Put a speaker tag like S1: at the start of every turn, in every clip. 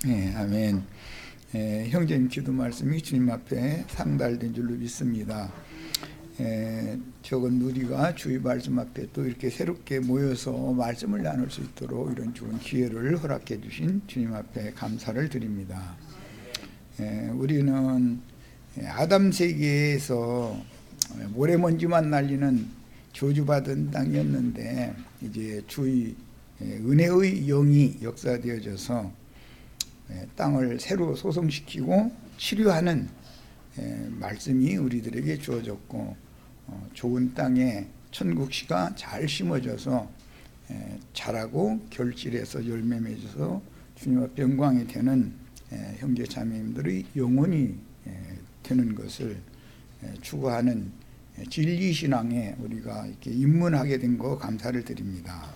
S1: 아멘. 형제님 기도 말씀이 주님 앞에 상달된 줄로 믿습니다. 적은 우리가 주의 말씀 앞에 또 이렇게 새롭게 모여서 말씀을 나눌 수 있도록 이런 좋은 기회를 허락해 주신 주님 앞에 감사를 드립니다. 우리는 아담 세계에서 모래먼지만 날리는 저주받은 땅이었는데 이제 주의 은혜의 영이 역사되어져서 땅을 새로 소성시키고 치료하는 말씀이 우리들에게 주어졌고, 좋은 땅에 천국씨가 잘 심어져서 자라고 결실해서 열매 맺어서 주님 앞에 영광이 되는 형제 자매님들의 영혼이 되는 것을 추구하는 진리신앙에 우리가 이렇게 입문하게 된 거 감사를 드립니다.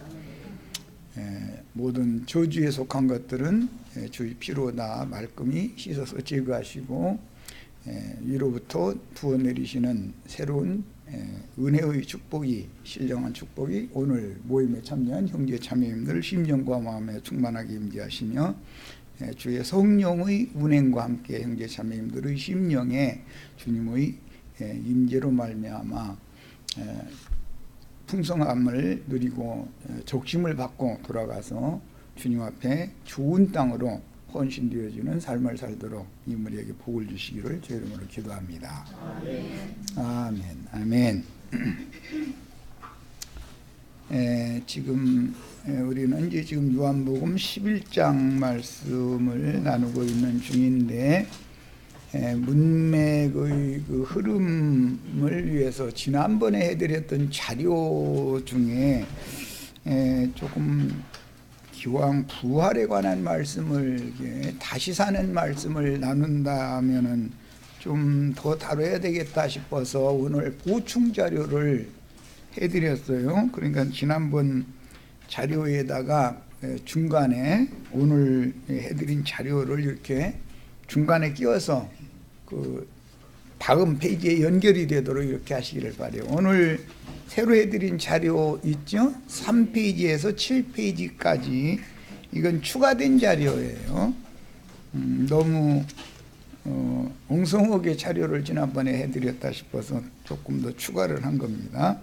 S1: 모든 저주에 속한 것들은 주의 피로 다 말끔히 씻어서 제거하시고 위로부터 부어내리시는 새로운 은혜의 축복이, 신령한 축복이 오늘 모임에 참여한 형제 자매님들 심령과 마음에 충만하게 임재하시며 주의 성령의 운행과 함께 형제 자매님들의 심령에 주님의 임재로 말미암아 풍성함을 누리고 적심을 받고 돌아가서 주님 앞에 좋은 땅으로 헌신되어지는 삶을 살도록 이물에게 복을 주시기를 주 이름으로 기도합니다. 아멘. 아멘. 지금 우리는 이제 지금 요한복음 11장 말씀을 나누고 있는 중인데, 문맥의 그 흐름을 위해서 지난번에 해드렸던 자료 중에 조금 기왕 부활에 관한 말씀을 다시 사는 말씀을 나눈다면은 좀 더 다뤄야 되겠다 싶어서 오늘 보충 자료를 해드렸어요. 그러니까 지난번 자료에다가 중간에 오늘 해드린 자료를 이렇게 중간에 끼워서 그 다음 페이지에 연결이 되도록 이렇게 하시기를 바라요. 오늘 새로 해드린 자료 있죠? 3페이지에서 7페이지까지 이건 추가된 자료예요. 너무 엉성하게 자료를 지난번에 해드렸다 싶어서 조금 더 추가를 한 겁니다.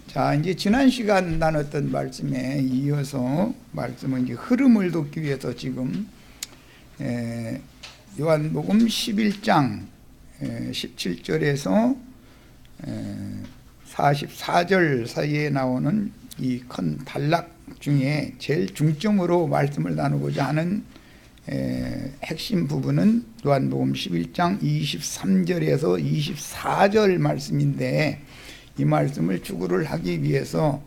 S1: 자, 이제 지난 시간 나눴던 말씀에 이어서 말씀은 이제 흐름을 돕기 위해서 지금 요한복음 11장 17절에서 44절 사이에 나오는 이 큰 단락 중에 제일 중점으로 말씀을 나누고자 하는 핵심 부분은 요한복음 11장 23절에서 24절 말씀인데, 이 말씀을 추구를 하기 위해서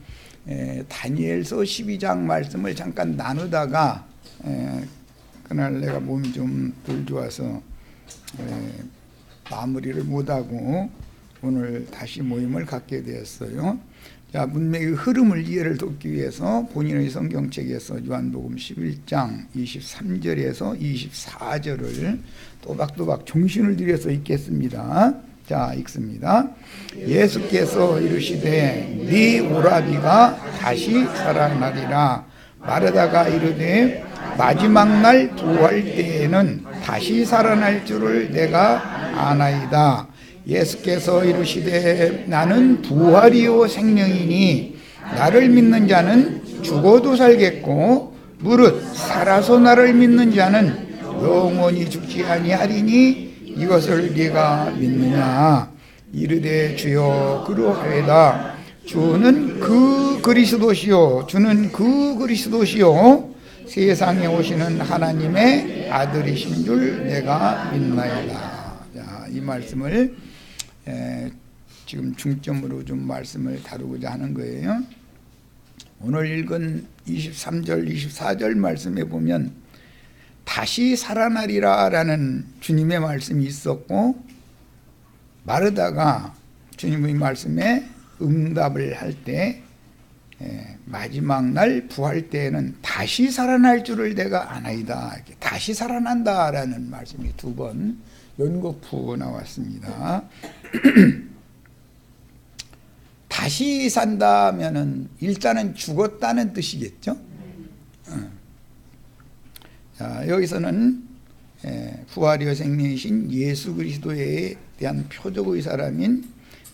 S1: 다니엘서 12장 말씀을 잠깐 나누다가 그날 내가 몸이 좀 덜 좋아서 마무리를 못하고 오늘 다시 모임을 갖게 되었어요. 자, 문맥의 흐름을 이해를 돕기 위해서 본인의 성경책에서 요한복음 11장 23절에서 24절을 또박또박 정신을 들여서 읽겠습니다. 자, 읽습니다. 예수께서 이르시되 네 오라비가 다시 살아나리라. 마르다가 이르되 마지막 날 부활 때에는 다시 살아날 줄을 내가 아나이다. 예수께서 이르시되 나는 부활이요 생명이니 나를 믿는 자는 죽어도 살겠고 무릇 살아서 나를 믿는 자는 영원히 죽지 아니하리니 이것을 네가 믿느냐. 이르되 주여 그러하이다. 주는 그 그리스도시요 주는 그 그리스도시요 세상에 오시는 하나님의 아들이신 줄 내가 믿나이다. 자, 이 말씀을 지금 중점으로 좀 말씀을 다루고자 하는 거예요. 오늘 읽은 23절 24절 말씀에 보면 다시 살아나리라 라는 주님의 말씀이 있었고, 마르다가 주님의 말씀에 응답을 할 때 마지막 날 부활 때에는 다시 살아날 줄을 내가 아나이다. 이렇게 다시 살아난다 라는 말씀이 두 번 연거푸 나왔습니다. 다시 산다면은 일단은 죽었다는 뜻이겠죠. 자, 여기서는 부활이요 생명이신 예수 그리스도에 대한 표적의 사람인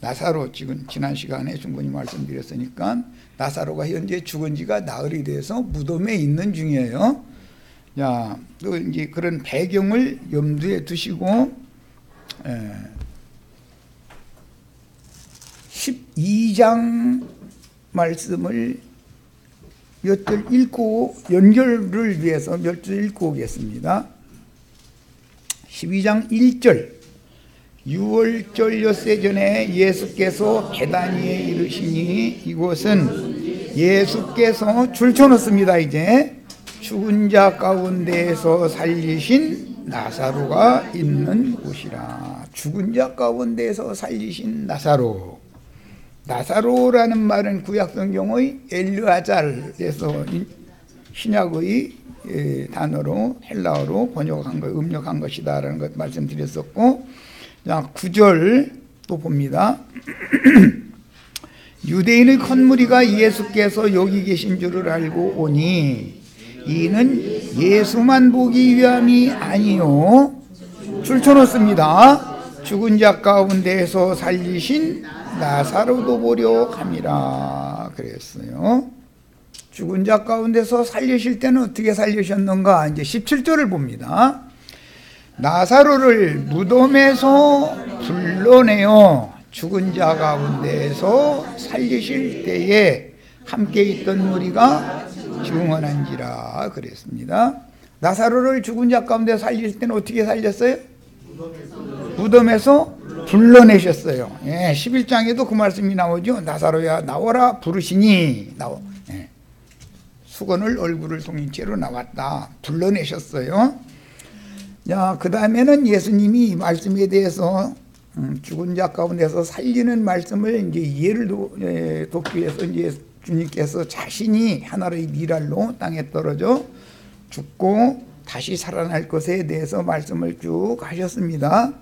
S1: 나사로, 지금 지난 시간에 충분히 말씀드렸으니까 나사로가 현재 죽은 지가 나흘이 돼서 무덤에 있는 중이에요. 자, 또 이제 그런 배경을 염두에 두시고 12장 말씀을 몇 절 읽고 연결을 위해서 몇 줄 읽고 오겠습니다. 12장 1절. 6월절 엿새 전에 예수께서 베다니에 이르시니 이곳은 예수께서 줄쳐놓습니다. 이제 죽은 자 가운데에서 살리신 나사로가 있는 곳이라. 죽은 자 가운데에서 살리신 나사로. 나사로라는 말은 구약성경의 엘르아잘에서 신약의 단어로 헬라어로 번역한 것, 음력한 것이다라는 것 말씀드렸었고, 자 9절 또 봅니다. 유대인의 큰 무리가 예수께서 여기 계신 줄을 알고 오니 이는 예수만 보기 위함이 아니요 줄쳐놓습니다. 죽은 자 가운데에서 살리신 나사로도 보려 함이라 그랬어요. 죽은 자 가운데서 살리실 때는 어떻게 살리셨는가? 이제 17절을 봅니다. 나사로를 무덤에서 불러내어 죽은 자 가운데에서 살리실 때에 함께 있던 무리가 증언한지라 그랬습니다. 나사로를 죽은 자 가운데 살릴 때는 어떻게 살렸어요? 무덤에서 불러내셨어요. 11장에도 그 말씀이 나오죠. 나사로야 나오라 부르시니 수건을 얼굴을 동인 채로 나왔다. 불러내셨어요. 자, 그 다음에는 예수님이 말씀에 대해서 죽은 자 가운데서 살리는 말씀을 이제 예를 돕기 위해서 이제 주님께서 자신이 하나의 미랄로 땅에 떨어져 죽고 다시 살아날 것에 대해서 말씀을 쭉 하셨습니다.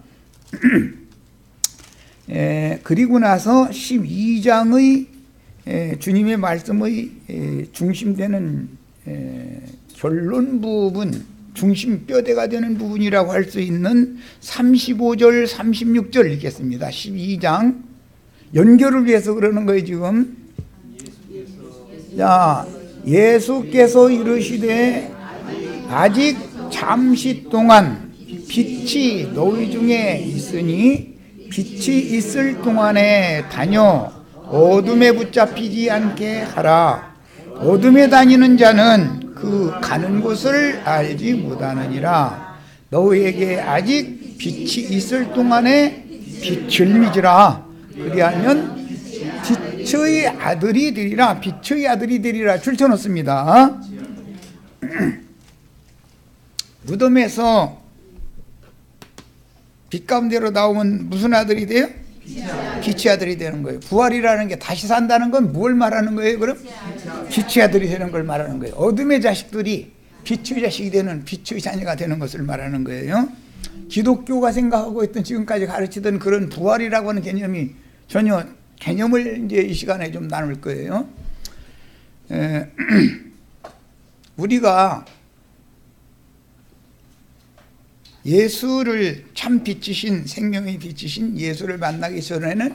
S1: 그리고 나서 12장의 주님의 말씀의 중심되는 결론 부분, 중심 뼈대가 되는 부분이라고 할 수 있는 35절, 36절 읽겠습니다. 12장 연결을 위해서 그러는 거예요 지금. 자, 예수께서 이르시되 아직 잠시 동안 빛이 너희 중에 있으니 빛이 있을 동안에 다녀 어둠에 붙잡히지 않게 하라. 어둠에 다니는 자는 그 가는 곳을 알지 못하느니라. 너희에게 아직 빛이 있을 동안에 빛을 믿으라. 그리하면 빛의 아들이 되리라. 빛의 아들이 되리라. 줄쳐놓습니다. 무덤에서 빛 가운데로 나오면 무슨 아들이 돼요? 빛의 아들이 되는 거예요. 부활이라는 게 다시 산다는 건 뭘 말하는 거예요? 그럼 빛의 아들이 되는 걸 말하는 거예요. 어둠의 자식들이 빛의 자식이 되는, 빛의 자녀가 되는 것을 말하는 거예요. 기독교가 생각하고 있던, 지금까지 가르치던 그런 부활이라고 하는 개념이 전혀, 개념을 이제 이 시간에 좀 나눌 거예요. 우리가 예수를 참 빛이신, 생명의 빛이신 예수를 만나기 전에는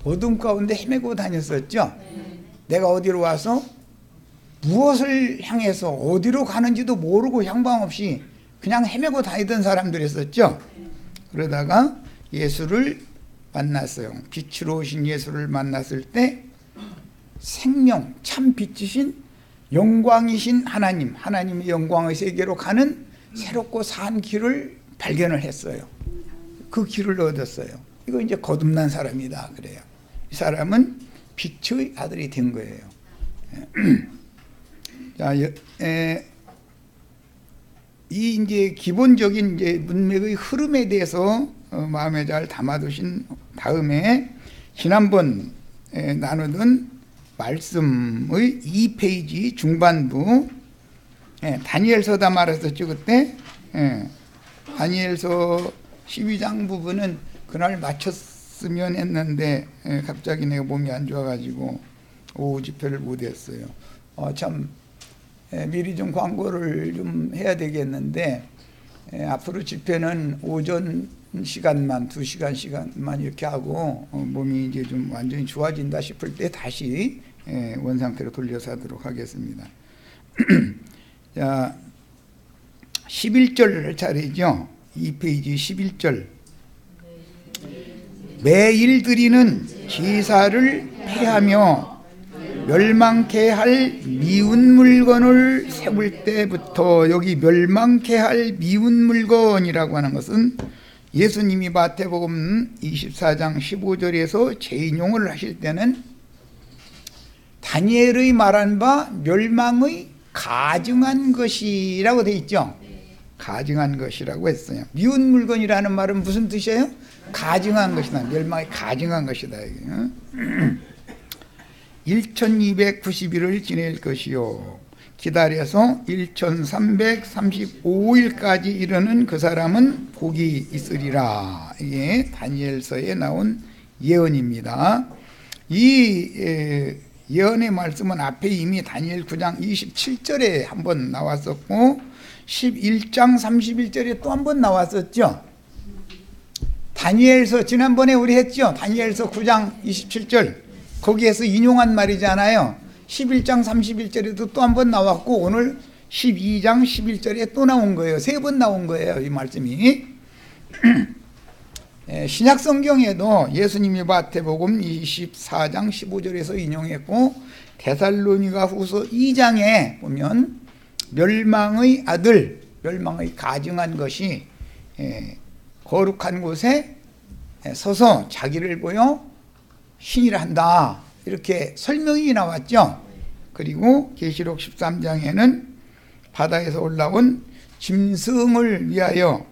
S1: 어둠 가운데 헤매고 다녔었죠. 내가 어디로 와서 무엇을 향해서 어디로 가는지도 모르고 향방 없이 그냥 헤매고 다니던 사람들이었었죠. 그러다가 예수를 만났어요. 빛으로 오신 예수를 만났을 때 생명, 참 빛이신 영광이신 하나님, 하나님의 영광의 세계로 가는 새롭고 산 길을 발견을 했어요. 그 길을 얻었어요. 이거 이제 거듭난 사람이다 그래요. 이 사람은 빛의 아들이 된 거예요. 자, 이 이제 기본적인 이제 문맥의 흐름에 대해서 마음에 잘 담아두신 다음에 지난번 나누던 말씀의 2페이지 중반부 다니엘서다 말했었죠 그때. 다니엘서 12장 부분은 그날 마쳤으면 했는데 갑자기 내가 몸이 안 좋아가지고 오후 집회를 못했어요. 참 미리 좀 광고를 좀 해야 되겠는데, 앞으로 집회는 오전 시간만 2시간만 이렇게 하고 몸이 이제 좀 완전히 좋아진다 싶을 때 다시 원상태로 돌려서 하도록 하겠습니다. 자, 11절 할 차례죠. 2페이지 11절. 매일 드리는 제사를 폐하며 멸망케 할 미운 물건을 세울 때부터, 여기 멸망케 할 미운 물건이라고 하는 것은 예수님이 마태복음 24장 15절에서 재인용을 하실 때는 다니엘의 말한 바 멸망의 가증한 것이라고 되어 있죠. 가증한 것이라고 했어요. 미운 물건이라는 말은 무슨 뜻이에요? 가증한 것이다. 멸망이 가증한 것이다. 1290일을 지낼 것이요, 기다려서 1335일까지 이르는 그 사람은 복이 있으리라. 이게 다니엘서에 나온 예언입니다. 이 예언의 말씀은 앞에 이미 다니엘 9장 27절에 한번 나왔었고 11장 31절에 또 한번 나왔었죠. 다니엘서 지난번에 우리 했죠. 다니엘서 9장 27절 거기에서 인용한 말이잖아요. 11장 31절에도 또 한번 나왔고 오늘 12장 11절에 또 나온 거예요. 3번 나온 거예요, 이 말씀이. 신약 성경에도 예수님이 마태복음 24장 15절에서 인용했고 데살로니가 후서 2장에 보면 멸망의 아들, 멸망의 가증한 것이 거룩한 곳에 서서 자기를 보여 신이라 한다, 이렇게 설명이 나왔죠. 그리고 계시록 13장에는 바다에서 올라온 짐승을 위하여,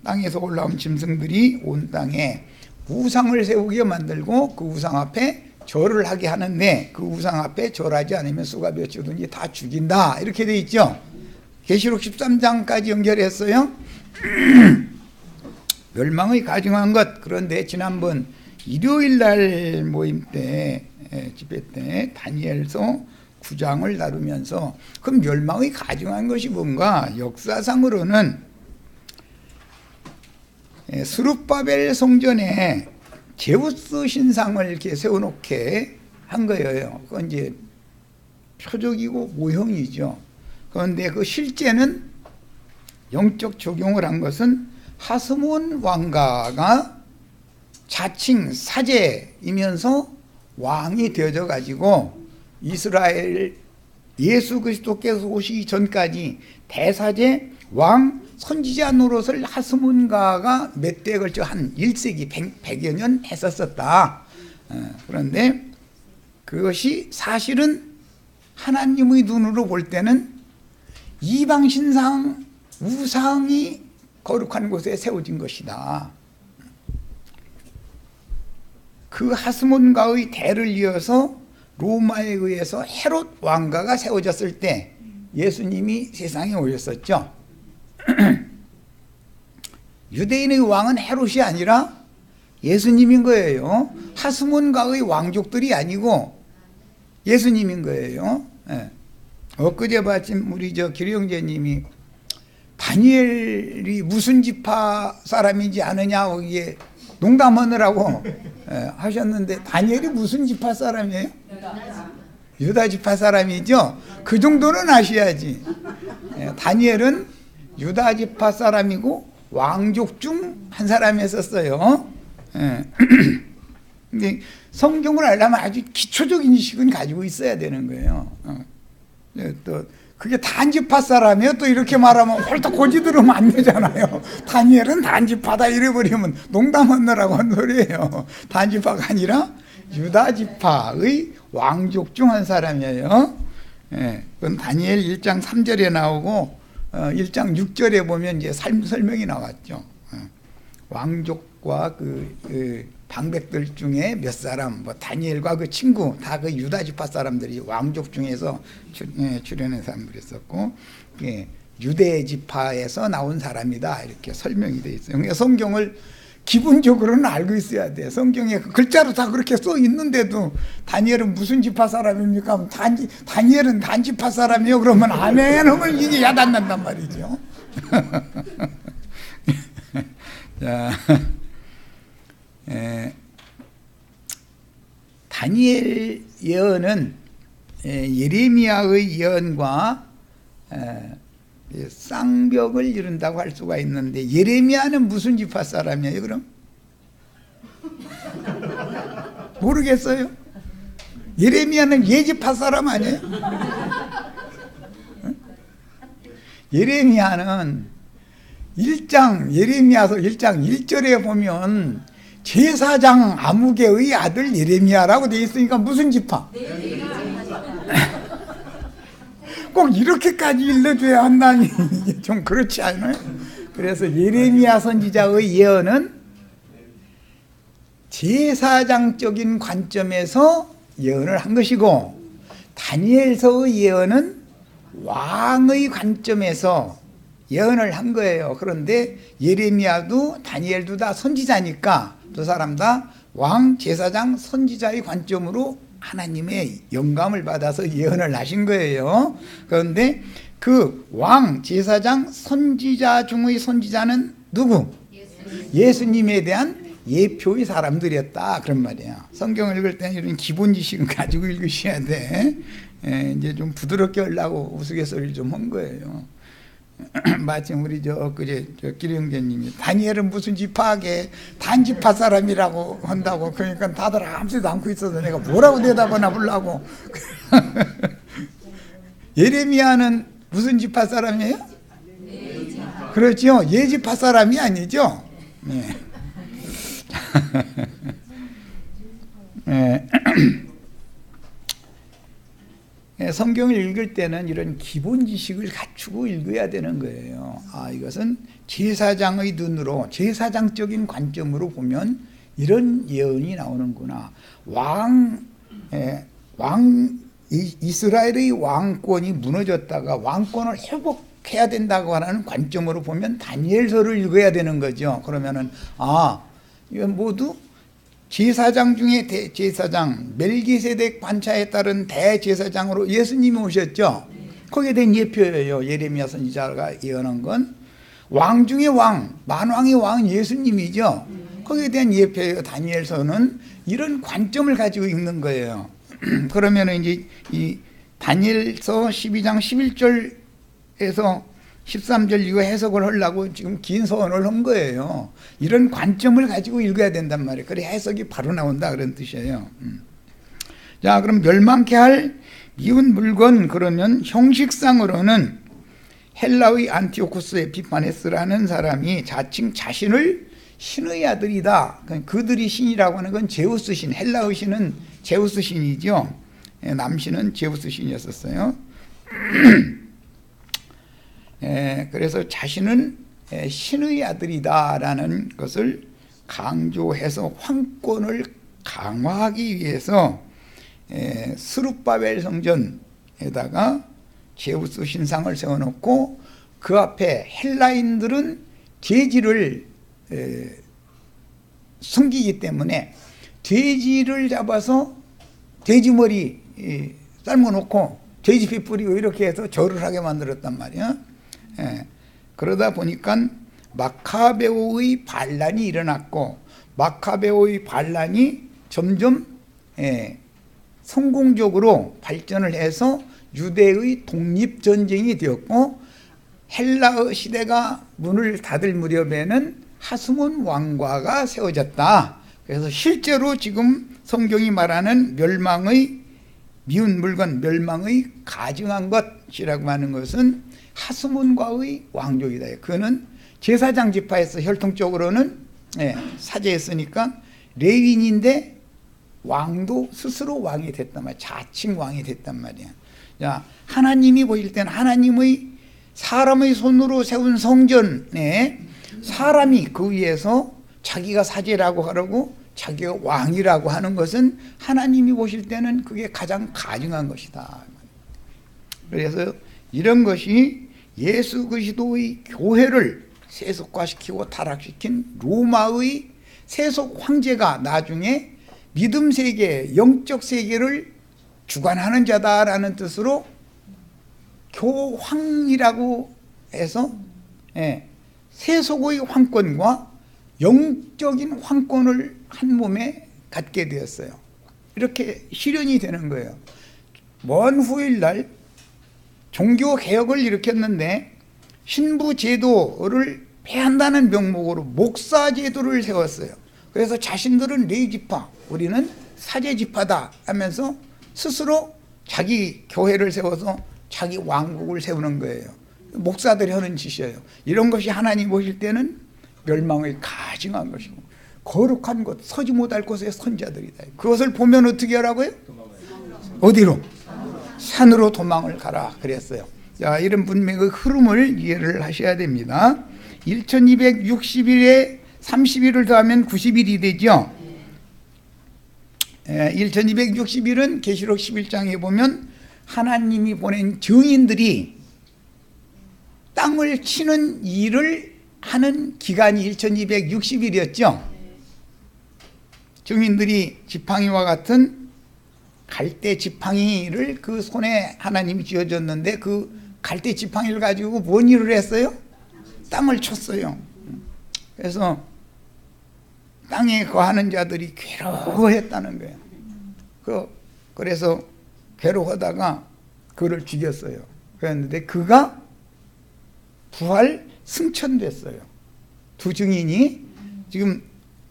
S1: 땅에서 올라온 짐승들이 온 땅에 우상을 세우게 만들고 그 우상 앞에 절을 하게 하는데 그 우상 앞에 절하지 않으면 수가 몇 주든지 다 죽인다, 이렇게 돼 있죠. 계시록 13장까지 연결했어요. 멸망의 가증한 것. 그런데 지난번 일요일 날 모임 때, 집회 때 다니엘서 9장을 다루면서 그럼 멸망의 가증한 것이 뭔가, 역사상으로는 스룹바벨 성전에 제우스 신상을 이렇게 세워놓게 한 거예요. 그건 이제 표적이고 모형이죠. 그런데 그 실제는 영적 적용을 한 것은 하스몬 왕가가 자칭 사제이면서 왕이 되어져 가지고 이스라엘 예수 그리스도께서 오시기 전까지 대사제 왕 선지자 노릇을 하스몬가가 몇 대에 걸쳐 한 1세기 100여 년 했었었다. 그런데 그것이 사실은 하나님의 눈으로 볼 때는 이방신상 우상이 거룩한 곳에 세워진 것이다. 그 하스몬가의 대를 이어서 로마에 의해서 헤롯 왕가가 세워졌을 때 예수님이 세상에 오셨었죠. 유대인의 왕은 헤롯이 아니라 예수님인 거예요. 하스몬가의 왕족들이 아니고 예수님인 거예요. 엊그제 마침 우리 기령제님이 다니엘이 무슨 지파 사람인지 아느냐 거기에 농담하느라고 하셨는데, 다니엘이 무슨 지파 사람이에요? 유다 지파 사람이죠. 그 정도는 아셔야지. 다니엘은 유다 지파 사람이고 왕족 중 한 사람이었어요. 근데 성경을 알려면 아주 기초적인 지식은 가지고 있어야 되는 거예요. 또 그게 단지파 사람이에요. 또 이렇게 말하면 홀딱 고지 들으면 안 되잖아요. 다니엘은 단지파다 이래버리면 농담하느라고 한 소리예요. 단지파가 아니라 유다지파의 왕족 중 한 사람이에요. 그건 다니엘 1장 3절에 나오고 1장 6절에 보면 이제 설명이 나왔죠. 왕족과 그 방백들 중에 몇 사람, 뭐 다니엘과 그 친구 다 그 유다 지파 사람들이 왕족 중에서 출연한 사람들이 있었고, 유대 지파에서 나온 사람이다, 이렇게 설명이 되어 있어요. 그러니까 성경을 기본적으로는 알고 있어야 돼. 성경에 글자로 다 그렇게 써 있는데도 다니엘은 무슨 지파 사람입니까? 다니엘은 단지파 사람이요. 그러면 아멘 하면 이게 야단난단 말이죠. 자, 다니엘 예언은 예레미야의 예언과 쌍벽을 이룬다고 할 수가 있는데, 예레미야는 무슨 지파 사람이에요 그럼? 모르겠어요? 예레미야는 예지파 사람 아니에요? 예레미야는 예레미야서 1장 1절에 보면 제사장 아무개의 아들 예레미야라고 되어 있으니까 무슨 지파? 꼭 이렇게까지 일러줘야 한다니 이게 좀 그렇지 않아요? 그래서 예레미야 선지자의 예언은 제사장적인 관점에서 예언을 한 것이고, 다니엘서의 예언은 왕의 관점에서 예언을 한 거예요. 그런데 예레미야도 다니엘도 다 선지자니까 두 사람 다 왕, 제사장, 선지자의 관점으로 하나님의 영감을 받아서 예언을 하신 거예요. 그런데 그 왕, 제사장, 선지자 중의 선지자는 누구? 예수님에 대한 예표의 사람들이었다, 그런 말이야. 성경을 읽을 때는 이런 기본 지식은 가지고 읽으셔야 돼. 이제 좀 부드럽게 하려고 우스갯소리를 좀 한 거예요. 마침 우리 그제 기령제님이 다니엘은 무슨 지파하게 단지파 사람이라고 한다고, 그러니까 다들 아무지도 않고 있어서 내가 뭐라고 대답하나 보려고. 예레미야는 무슨 지파 사람이에요? 그렇죠. 예지파 사람이 아니죠. 네. 성경을 읽을 때는 이런 기본 지식을 갖추고 읽어야 되는 거예요. 이것은 제사장의 눈으로, 제사장적인 관점으로 보면 이런 예언이 나오는구나. 이스라엘의 왕권이 무너졌다가 왕권을 회복해야 된다고 하는 관점으로 보면 다니엘서를 읽어야 되는 거죠. 그러면은 이건 모두 제사장 중에 대제사장, 멜기세덱 반차에 따른 대제사장으로 예수님이 오셨죠. 거기에 대한 예표예요. 예레미야 선지자가 예언한 건 왕 중에 왕, 만왕의 왕은 예수님이죠. 거기에 대한 예표예요. 다니엘서는 이런 관점을 가지고 읽는 거예요. 그러면 이제 이 다니엘서 12장 11절에서 13절 이거 해석을 하려고 지금 긴 서원을 한 거예요. 이런 관점을 가지고 읽어야 된단 말이에요. 그래 해석이 바로 나온다, 그런 뜻이에요. 자, 그럼 멸망케 할 미운 물건, 그러면 형식상으로는 헬라의 안티오코스 에피파네스라는 사람이 자칭 자신을 신의 아들이다. 그들이 신이라고 하는 건 제우스 신, 헬라의 신은 제우스 신이죠. 남신은 제우스 신이었었어요. 그래서 자신은 신의 아들이다라는 것을 강조해서 황권을 강화하기 위해서 스룹바벨 성전에다가 제우스 신상을 세워놓고 그 앞에 헬라인들은 돼지를 숨기기 때문에 돼지를 잡아서 돼지 머리 삶아놓고 돼지 피 뿌리고 이렇게 해서 절을 하게 만들었단 말이야. 그러다 보니까 마카베오의 반란이 일어났고, 마카베오의 반란이 점점 성공적으로 발전을 해서 유대의 독립전쟁이 되었고, 헬라 시대가 문을 닫을 무렵에는 하스몬 왕과가 세워졌다. 그래서 실제로 지금 성경이 말하는 멸망의 미운 물건, 멸망의 가증한 것이라고 하는 것은 하스몬과의 왕족이다. 그는 제사장 지파에서 혈통적으로는 사제였으니까 레위인인데 왕도 스스로 왕이 됐단 말이야. 자칭 왕이 됐단 말이야. 자, 하나님이 보실 때는 하나님의 사람의 손으로 세운 성전에 사람이 그 위에서 자기가 사제라고 하라고 자기가 왕이라고 하는 것은 하나님이 보실 때는 그게 가장 가증한 것이다. 그래서 이런 것이 예수 그리스도의 교회를 세속화시키고 타락시킨 로마의 세속 황제가 나중에 믿음 세계, 영적 세계를 주관하는 자다라는 뜻으로 교황이라고 해서 세속의 황권과 영적인 황권을 한 몸에 갖게 되었어요. 이렇게 실현이 되는 거예요. 먼 후일날 종교개혁을 일으켰는데 신부제도를 폐한다는 명목으로 목사제도를 세웠어요. 그래서 자신들은 레위지파, 우리는 사제지파다 하면서 스스로 자기 교회를 세워서 자기 왕국을 세우는 거예요. 목사들이 하는 짓이에요. 이런 것이 하나님 보실 때는 멸망의 가증한 것이고 거룩한 곳, 서지 못할 곳의 선자들이다. 그것을 보면 어떻게 하라고요? 어디로? 산으로 도망을 가라 그랬어요. 자, 이런 문맥의 흐름을 이해를 하셔야 됩니다. 1260일에 30일을 더하면 90일이 되죠. 1260일은 계시록 11장에 보면 하나님이 보낸 증인들이 땅을 치는 일을 하는 기간이 1260일이었죠. 증인들이 지팡이와 같은 갈대 지팡이를 그 손에 하나님이 쥐어줬는데 그 갈대 지팡이를 가지고 뭔 일을 했어요? 땅을 쳤어요. 그래서 땅에 거하는 자들이 괴로워했다는 거예요. 그래서 괴로워하다가 그를 죽였어요. 그랬는데 그가 부활 승천됐어요. 두 증인이 지금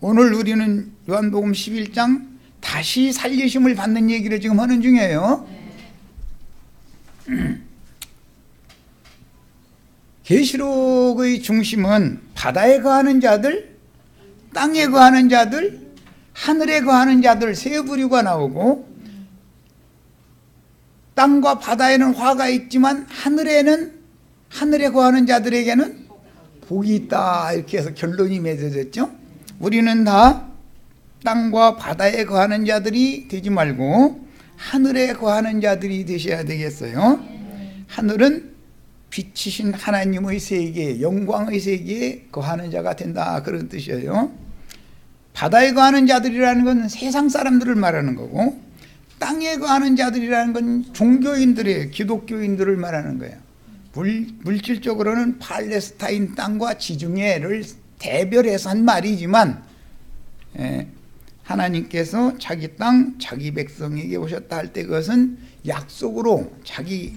S1: 오늘 우리는 요한복음 11장 다시 살리심을 받는 얘기를 지금 하는 중이에요. 계시록의 중심은 바다에 거하는 자들, 땅에 거하는 자들, 하늘에 거하는 자들 세 부류가 나오고 땅과 바다에는 화가 있지만 하늘에 거하는 자들에게는 복이 있다 이렇게 해서 결론이 맺어졌죠. 우리는 다 땅과 바다에 거하는 자들이 되지 말고 하늘에 거하는 자들이 되셔야 되겠어요. 하늘은 빛이신 하나님의 세계, 영광의 세계에 거하는 자가 된다 그런 뜻이에요. 바다에 거하는 자들이라는 건 세상 사람들을 말하는 거고 땅에 거하는 자들이라는 건 종교인들의 기독교인들을 말하는 거예요. 물질적으로는 팔레스타인 땅과 지중해를 대별해서 한 말이지만 하나님께서 자기 땅, 자기 백성에게 오셨다 할 때 그것은 약속으로 자기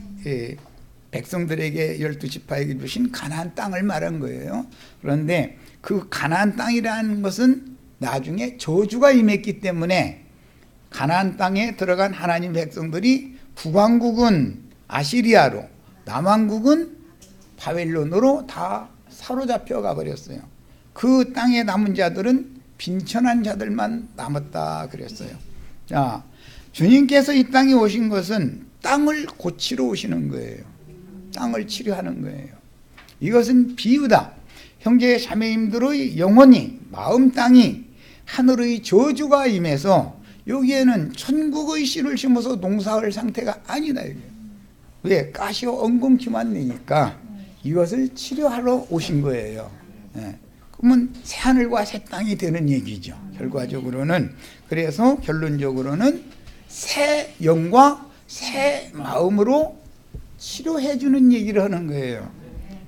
S1: 백성들에게 12지파에게 주신 가나안 땅을 말한 거예요. 그런데 그 가나안 땅이라는 것은 나중에 저주가 임했기 때문에 가나안 땅에 들어간 하나님 백성들이 북왕국은 아시리아로, 남왕국은 바벨론으로 다 사로잡혀 가버렸어요. 그 땅에 남은 자들은 빈천한 자들만 남았다 그랬어요. 자, 주님께서 이 땅에 오신 것은 땅을 고치러 오시는 거예요. 땅을 치료하는 거예요. 이것은 비유다. 형제 자매님들의 영혼이, 마음 땅이 하늘의 저주가 임해서 여기에는 천국의 씨를 심어서 농사할 상태가 아니다. 왜? 가시와 엉겅퀴만 내니까 이것을 치료하러 오신 거예요. 그러면 새하늘과 새 땅이 되는 얘기죠. 결과적으로는. 그래서 결론적으로는 새 영과 새 마음으로 치료해 주는 얘기를 하는 거예요.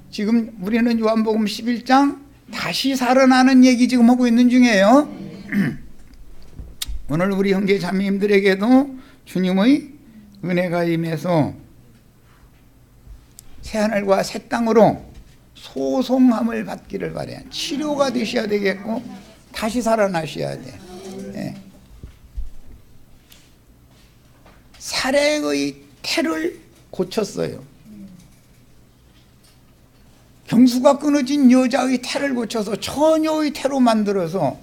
S1: 지금 우리는 요한복음 11장 다시 살아나는 얘기 지금 하고 있는 중이에요. 오늘 우리 형제 자매님들에게도 주님의 은혜가 임해서 새하늘과 새 땅으로 소송함을 받기를 바래요. 치료가 되셔야 되겠고 다시 살아나셔야 돼. 살해의 태를 고쳤어요. 경수가 끊어진 여자의 태를 고쳐서 처녀의 태로 만들어서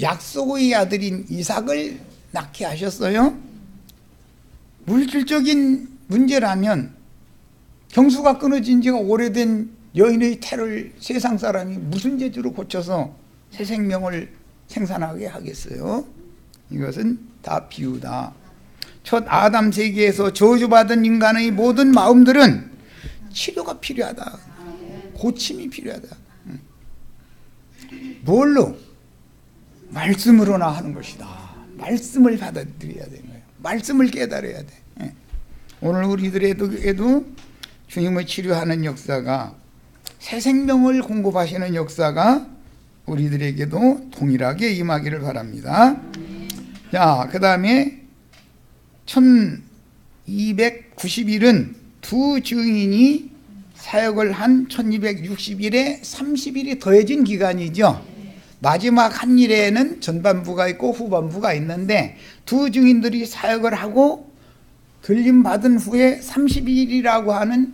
S1: 약속의 아들인 이삭을 낳게 하셨어요. 물질적인 문제라면 경수가 끊어진 지가 오래된 여인의 태를 세상 사람이 무슨 재주로 고쳐서 새 생명을 생산하게 하겠어요? 이것은 다 비유다. 첫 아담 세계에서 저주받은 인간의 모든 마음들은 치료가 필요하다. 고침이 필요하다. 뭘로? 말씀으로나 하는 것이다. 말씀을 받아들여야 되는 거예요. 말씀을 깨달아야 돼. 오늘 우리들에게도 주님을 치료하는 역사가, 새 생명을 공급하시는 역사가 우리들에게도 동일하게 임하기를 바랍니다. 자, 그 다음에 1290일은 두 증인이 사역을 한 1260일에 30일이 더해진 기간이죠. 마지막 한 일에는 전반부가 있고 후반부가 있는데, 두 증인들이 사역을 하고 들림 받은 후에 30일이라고 하는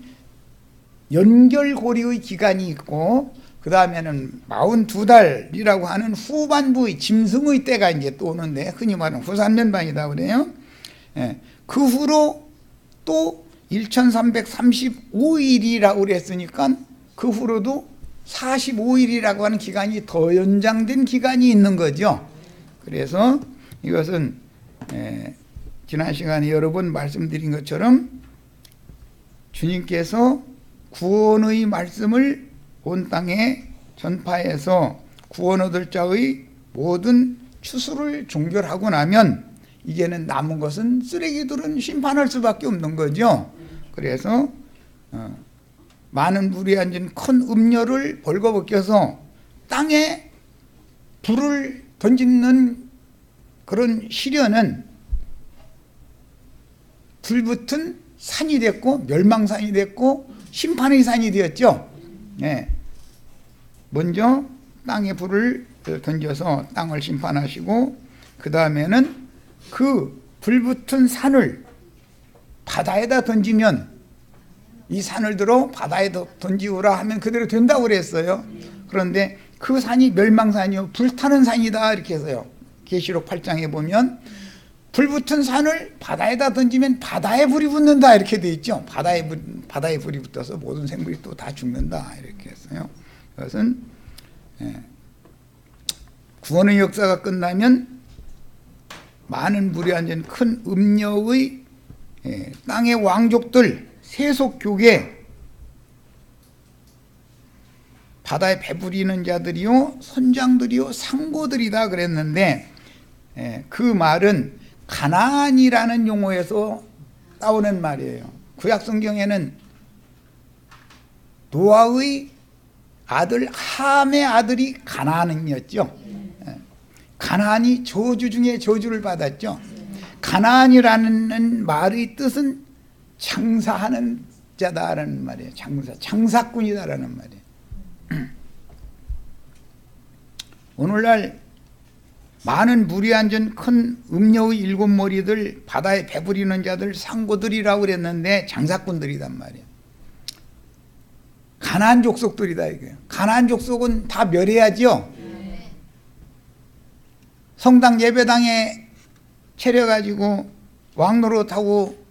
S1: 연결고리의 기간이 있고, 그 다음에는 42달이라고 하는 후반부의 짐승의 때가 이제 또 오는데, 흔히 말하는 후산면반이다 그래요. 그 후로 또 1335일이라고 그랬으니까 그 후로도 45일이라고 하는 기간이 더 연장된 기간이 있는 거죠. 그래서 이것은 지난 시간에 여러 번 말씀드린 것처럼 주님께서 구원의 말씀을 온 땅에 전파해서 구원 얻을 자의 모든 추수를 종결하고 나면 이제는 남은 것은 쓰레기들은 심판할 수밖에 없는 거죠. 그래서 많은 물이 앉은 큰 음료를 벌거벗겨서 땅에 불을 던지는 그런 시련은 불붙은 산이 됐고 멸망산이 됐고 심판의 산이 되었죠. 먼저 땅에 불을 던져서 땅을 심판하시고, 그 다음에는 그 불붙은 산을 바다에다 던지면, 이 산을 들어 바다에 던지우라 하면 그대로 된다고 그랬어요. 그런데 그 산이 멸망산이요, 불타는 산이다 이렇게 해서요. 계시록 8장에 보면 불붙은 산을 바다에다 던지면 바다에 불이 붙는다 이렇게 돼 있죠. 바다에 불이 붙어서 모든 생물이 또 다 죽는다 이렇게 했어요. 그것은 구원의 역사가 끝나면 많은 물이 앉은 큰 음녀의 땅의 왕족들, 세속교계, 바다에 배부리는 자들이요 선장들이요 상고들이다 그랬는데, 그 말은 가나안이라는 용어에서 따오는 말이에요. 구약 성경에는 노아의 아들 함의 아들이 가나안이었죠. 가나안이 저주 중에 저주를 받았죠. 가나안이라는 말의 뜻은 장사하는 자다라는 말이에요. 장사꾼이다라는 말이에요. 오늘날 많은 물이 앉은 큰 음녀의 일곱 머리들, 바다에 배부리는 자들, 상고들이라고 그랬는데 장사꾼들이란 말이에요. 가나안 족속들이다 이거예요. 가나안 족속은 다 멸해야죠. 성당 예배당에 차려가지고 왕노릇하고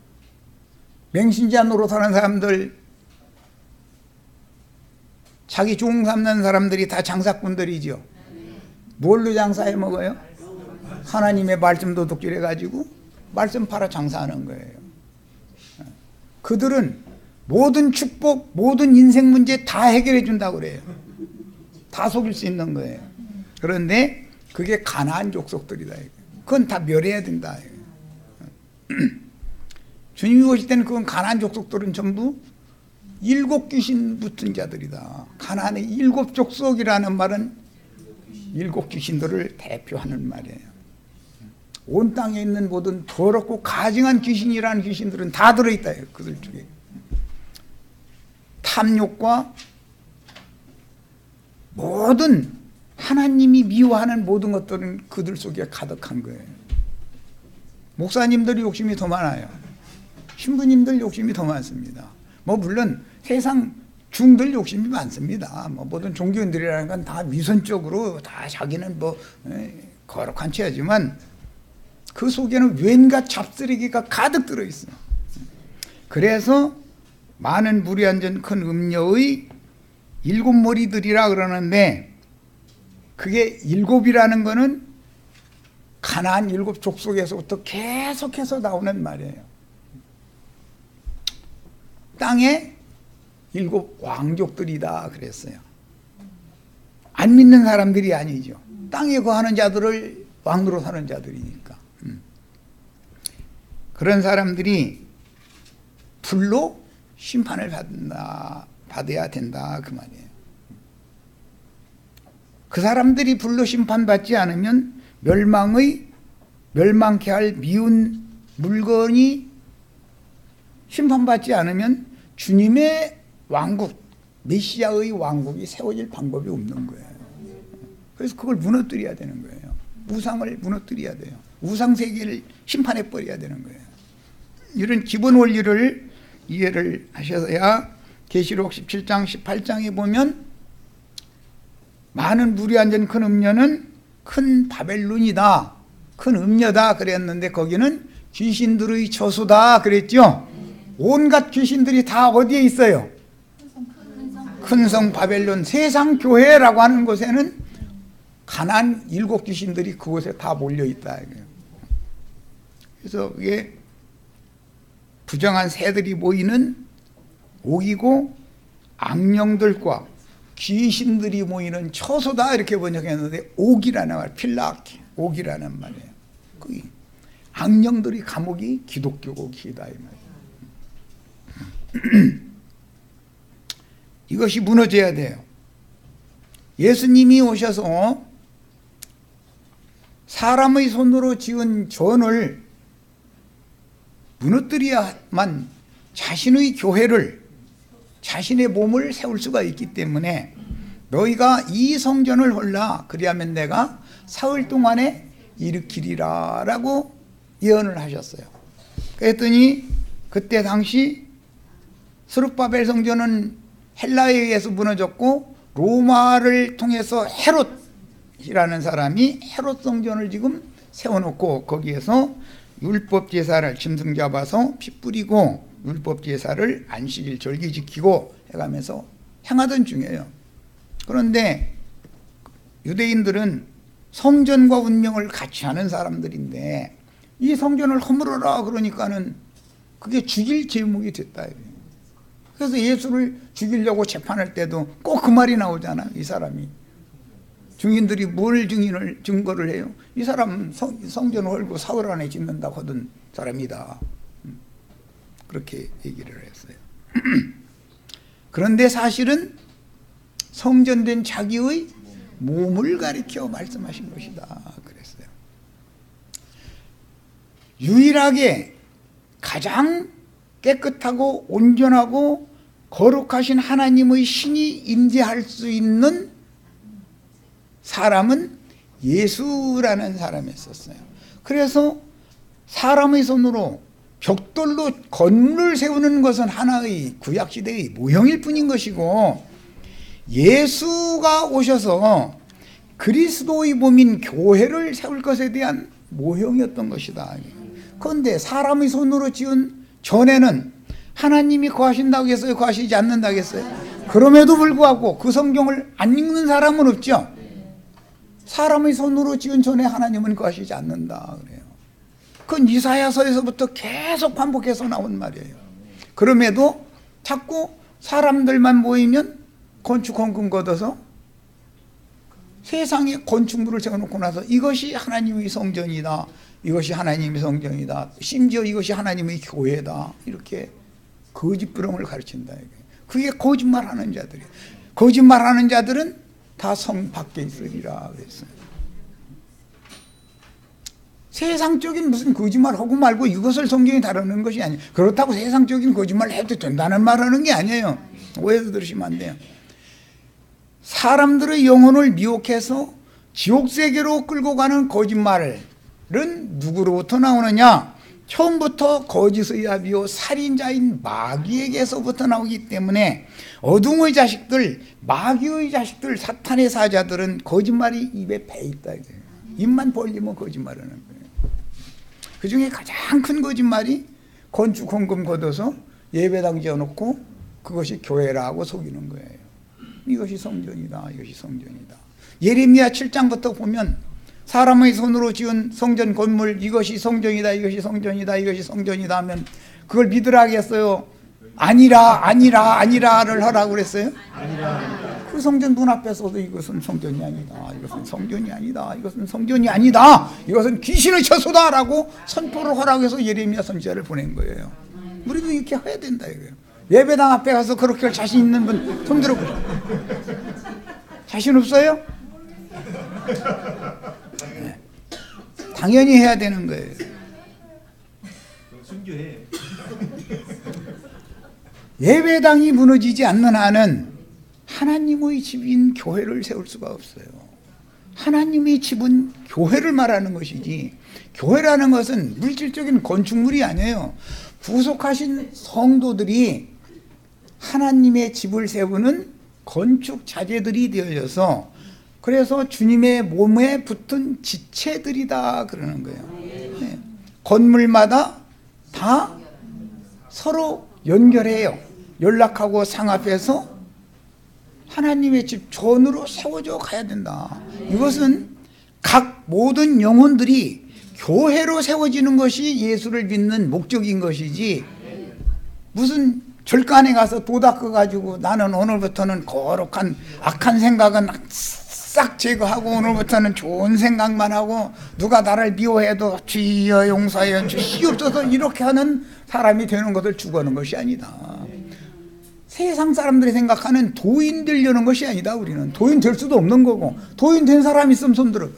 S1: 맹신자 노릇하는 사람들, 자기 종 삼는 사람들이 다 장사꾼들이죠. 뭘로 장사해 먹어요? 하나님의 말씀 도둑질 해가지고 말씀 팔아 장사하는 거예요. 그들은 모든 축복, 모든 인생 문제 다 해결해 준다고 그래요. 다 속일 수 있는 거예요. 그런데 그게 가나안 족속들이다. 그건 다 멸해야 된다. 주님이 오실 때는 그건 가나안 족속들은 전부 일곱 귀신 붙은 자들이다. 가나안의 일곱 족속이라는 말은 일곱 귀신들을 대표하는 말이에요. 온 땅에 있는 모든 더럽고 가증한 귀신이라는 귀신들은 다 들어있다. 그들 중에 탐욕과 모든 하나님이 미워하는 모든 것들은 그들 속에 가득한 거예요. 목사님들 욕심이 더 많아요. 신부님들 욕심이 더 많습니다. 물론 세상 중들 욕심이 많습니다. 모든 종교인들이라는 건 다 위선적으로 다 자기는 거룩한 체하지만 그 속에는 왠가 잡쓰레기가 가득 들어있어요. 그래서 많은 물이 앉은 큰 음녀의 일곱 머리들이라 그러는데, 그게 일곱이라는 거는 가나안 일곱 족속에서부터 계속해서 나오는 말이에요. 땅에 일곱 왕족들이다 그랬어요. 안 믿는 사람들이 아니죠. 땅에 거하는 자들을 왕으로 사는 자들이니까. 그런 사람들이 불로 심판을 받아야 된다 그 말이에요. 그 사람들이 불로 심판받지 않으면 멸망케 할 미운 물건이 심판받지 않으면 주님의 왕국, 메시아의 왕국이 세워질 방법이 없는 거예요. 그래서 그걸 무너뜨려야 되는 거예요. 우상을 무너뜨려야 돼요. 우상세계를 심판해버려야 되는 거예요. 이런 기본 원리를 이해를 하셔야 계시록 17장 18장에 보면 많은 물이 앉은 큰 음녀는 큰 바벨론이다, 큰 음녀다 그랬는데 거기는 귀신들의 처소다 그랬죠. 온갖 귀신들이 다 어디에 있어요? 큰 성 바벨론, 세상 교회라고 하는 곳에는 가난 7 귀신들이 그곳에 다 몰려있다. 그래서 그게 부정한 새들이 모이는 옥이고 악령들과 귀신들이 모이는 처소다 이렇게 번역했는데 옥이라는 말, 필라키, 옥이라는 말이에요. 그 악령들이 감옥이 기독교국이다 이 말이에요. 이것이 무너져야 돼요. 예수님이 오셔서 사람의 손으로 지은 전을 무너뜨려야만 자신의 교회를, 자신의 몸을 세울 수가 있기 때문에 너희가 이 성전을 헐라 그리하면 내가 사흘 동안에 일으키리라 라고 예언을 하셨어요. 그랬더니 그때 당시 스룹바벨 성전은 헬라에 의해서 무너졌고 로마를 통해서 헤롯이라는 사람이 헤롯 성전을 지금 세워놓고 거기에서 율법 제사를 짐승 잡아서 피 뿌리고 율법 제사를 안식일 절기 지키고 해가면서 행하던 중이에요. 그런데 유대인들은 성전과 운명을 같이 하는 사람들인데 이 성전을 허물어라 그러니까는 그게 죽일 제목이 됐다. 그래서 예수를 죽이려고 재판할 때도 꼭 그 말이 나오잖아. 이 사람이 증인들이 뭘 증거를 해요? 이 사람 성전을 헐고 사흘 안에 짓는다고 하던 사람이다. 그렇게 얘기를 했어요. 그런데 사실은 성전된 자기의 몸을 가리켜 말씀하신 것이다 그랬어요. 유일하게 가장 깨끗하고 온전하고 거룩하신 하나님의 신이 임재할 수 있는 사람은 예수라는 사람이었어요. 그래서 사람의 손으로 벽돌로 건물을 세우는 것은 하나의 구약시대의 모형일 뿐인 것이고 예수가 오셔서 그리스도의 몸인 교회를 세울 것에 대한 모형이었던 것이다. 그런데 사람의 손으로 지은 전에는 하나님이 거하신다고 했어요? 거하시지 않는다고 했어요? 그럼에도 불구하고 그 성경을 안 읽는 사람은 없죠. 사람의 손으로 지은 전에 하나님은 거하시지 않는다 그래요. 그건 이사야서에서부터 계속 반복해서 나온 말이에요. 그럼에도 자꾸 사람들만 모이면 건축 헌금 걷어서 세상에 건축물을 세워놓고 나서 이것이 하나님의 성전이다, 이것이 하나님의 성전이다, 심지어 이것이 하나님의 교회다 이렇게 거짓부렁을 가르친다. 그게 거짓말하는 자들이에요. 거짓말하는 자들은 다 성 밖에 있으리라 그랬어요. 세상적인 무슨 거짓말하고 말고 이것을 성경이 다루는 것이 아니에요. 그렇다고 세상적인 거짓말을 해도 된다는 말하는 게 아니에요. 오해도 들으시면 안 돼요. 사람들의 영혼을 미혹해서 지옥세계로 끌고 가는 거짓말은 누구로부터 나오느냐? 처음부터 거짓의 아비요 살인자인 마귀에게서부터 나오기 때문에 어둠의 자식들, 마귀의 자식들, 사탄의 사자들은 거짓말이 입에 배 있다. 입만 벌리면 거짓말하는 거예요. 그 중에 가장 큰 거짓말이 건축 헌금 걷어서 예배당 지어놓고 그것이 교회라고 속이는 거예요. 이것이 성전이다, 이것이 성전이다. 예레미야 7장부터 보면 사람의 손으로 지은 성전 건물, 이것이 성전이다, 이것이 성전이다, 이것이 성전이다 하면 그걸 믿으라 하겠어요? 아니라, 아니라, 아니라를 하라고 그랬어요? 아니라. 그 성전 문 앞에서도 이것은 성전이 아니다, 이것은 성전이 아니다, 이것은 성전이 아니다, 이것은 귀신의 처소다라고 선포를 하라고 해서 예레미야 선지자를 보낸 거예요. 우리도 이렇게 해야 된다 이거예요. 예배당 앞에 가서 그렇게 할 자신 있는 분 손 들어보세요. 자신 없어요? 네. 당연히 해야 되는 거예요.
S2: 순교해.
S1: 예배당이 무너지지 않는 한은 하나님의 집인 교회를 세울 수가 없어요. 하나님의 집은 교회를 말하는 것이지, 교회라는 것은 물질적인 건축물이 아니에요. 구속하신 성도들이 하나님의 집을 세우는 건축 자재들이 되어져서, 그래서 주님의 몸에 붙은 지체들이다 그러는 거예요. 네. 건물마다 다 서로 연결해요. 연락하고 상합해서 하나님의 집 전으로 세워져 가야 된다. 이것은 각 모든 영혼들이 교회로 세워지는 것이 예수를 믿는 목적인 것이지, 무슨 절간에 가서 도 닦아가지고 나는 오늘부터는 거룩한 악한 생각은 싹 제거하고 오늘부터는 좋은 생각만 하고 누가 나를 미워해도 주여 용서하여 주시옵소서 이렇게 하는 사람이 되는 것을 추구하는 것이 아니다. 세상 사람들이 생각하는 도인 되려는 것이 아니다. 우리는 도인 될 수도 없는 거고, 도인 된 사람 있으면 손 들어.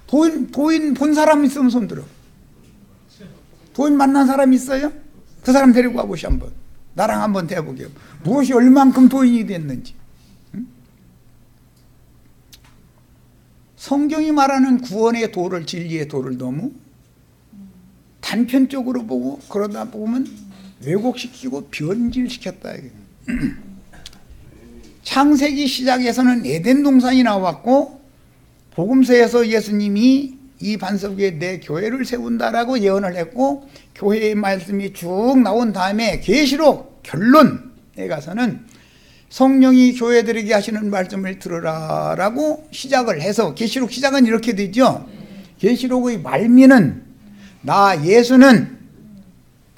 S1: 도인 본 사람 있으면 손 들어. 도인 만난 사람 있어요? 그 사람 데리고 와보시 한번. 나랑 한번 대보게요. 무엇이 얼만큼 도인이 됐는지. 응? 성경이 말하는 구원의 도를, 진리의 도를 너무 단편적으로 보고 그러다 보면 왜곡시키고 변질시켰다. 창세기 시작에서는 에덴 동산이 나왔고, 복음서에서 예수님이 이 반석 위에 내 교회를 세운다라고 예언을 했고, 교회의 말씀이 쭉 나온 다음에 계시록 결론에 가서는 성령이 교회들에게 하시는 말씀을 들으라라고 시작을 해서, 계시록 시작은 이렇게 되죠. 계시록의 말미는 나 예수는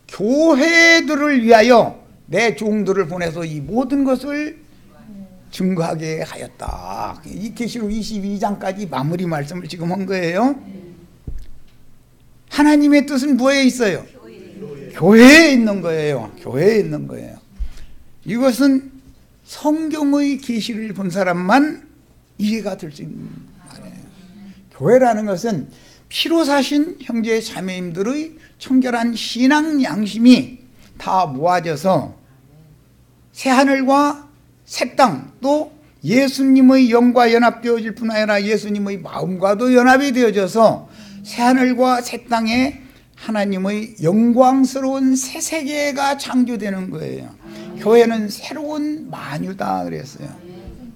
S1: 교회들을 위하여 내 종들을 보내서 이 모든 것을 증거하게 하였다. 이 계시록 22장까지 마무리 말씀을 지금 한 거예요. 하나님의 뜻은 뭐에 있어요? 교회에 있는 거예요. 교회에 있는 거예요. 이것은 성경의 계시를 본 사람만 이해가 될 수 있는 말이에요. 교회라는 것은 피로 사신 형제 자매님들의 청결한 신앙 양심이 다 모아져서 새하늘과 새 땅, 또 예수님의 영과 연합되어질 뿐 아니라 예수님의 마음과도 연합이 되어져서 새하늘과 새 땅에 하나님의 영광스러운 새 세계가 창조되는 거예요. 교회는 새로운 만유다 그랬어요.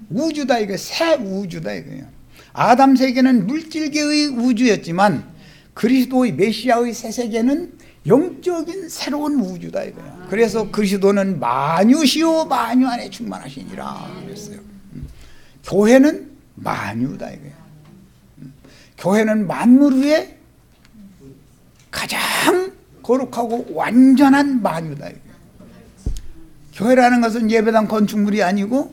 S1: 우주다, 이거 새 우주다 이거예요. 아담 세계는 물질계의 우주였지만 그리스도의 메시아의 새 세계는 영적인 새로운 우주다 이거예요. 그래서 그리스도는 만유시오 만유 안에 충만하시니라 그랬어요. 교회는 만유다 이거예요. 교회는 만물 위에 가장 거룩하고 완전한 만유다 이거예요. 교회라는 것은 예배당 건축물이 아니고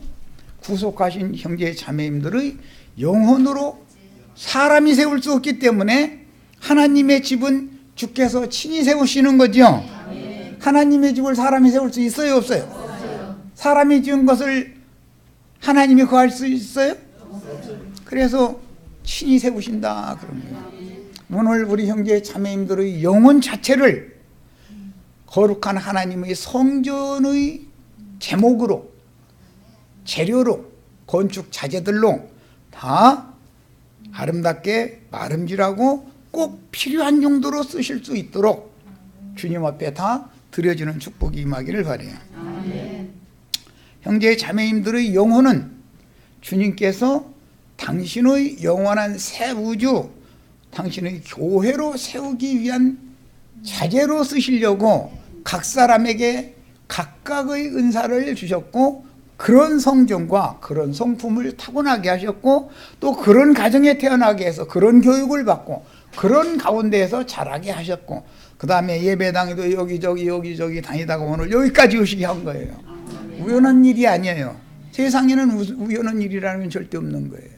S1: 구속하신 형제 자매님들의 영혼으로 사람이 세울 수 없기 때문에 하나님의 집은 주께서 친히 세우시는 거죠. 하나님의 집을 사람이 세울 수 있어요, 없어요? 사람이 지은 것을 하나님이 거할 수 있어요? 그래서 친히 세우신다 그런 거예요. 오늘 우리 형제 자매님들의 영혼 자체를 거룩한 하나님의 성전의 제목으로, 재료로, 건축 자재들로 다 아름답게 마름질하고 꼭 필요한 용도로 쓰실 수 있도록 주님 앞에 다 드려지는 축복이 임하기를 바라요. 형제 자매님들의 영혼은 주님께서 당신의 영원한 새 우주, 당신의 교회로 세우기 위한 자재로 쓰시려고 각 사람에게 각각의 은사를 주셨고, 그런 성전과 그런 성품을 타고나게 하셨고, 또 그런 가정에 태어나게 해서 그런 교육을 받고 그런 가운데에서 자라게 하셨고, 그 다음에 예배당에도 여기저기 다니다가 오늘 여기까지 오시게 한 거예요. 우연한 일이 아니에요. 세상에는 우연한 일이라는 건 절대 없는 거예요.